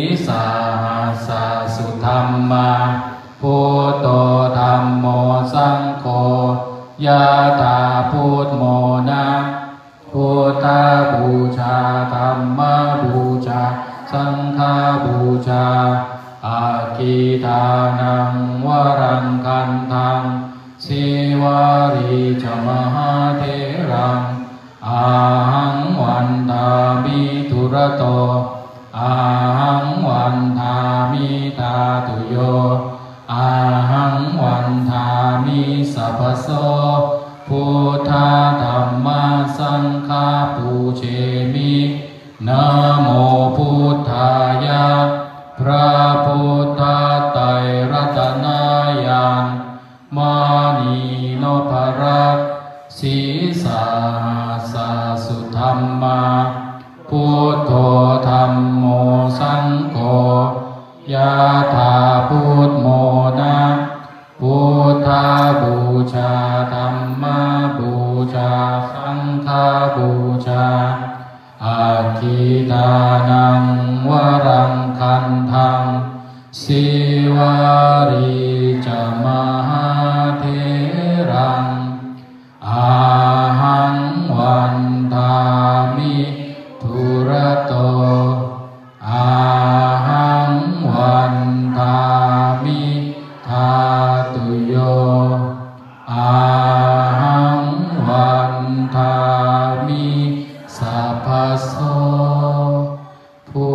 นิสาสาสุธรรมาพุทโธธัมโมสังโฆยะถาพุทโมนะพุทธบูชาธัมมบูชาสังฆบูชาอาคิทานังวรังคันทังสิวาริจมหาเถรังอาหังวันทามิทุรโตอาหังวันทามิธาตุโยอาหังวันทามิสัพพโสพุทธธัมมาสังฆาปูเชมินะโมพุทธายะพระพุทธไตรรัตนญาณมานีโนภรัตศีสาสาสุธรรมาพุทโธธัมโมสังโฆยะถาพุทโมนะพุทธบูชาธัมมบูชาสังฆบูชาอาคิทานังวรังคันทังสิวาริจมหาเถรังอาหังวันทามิทุรโตอาหังวันทามิธาตุโยอาหังวันทามิสัพพโสพุ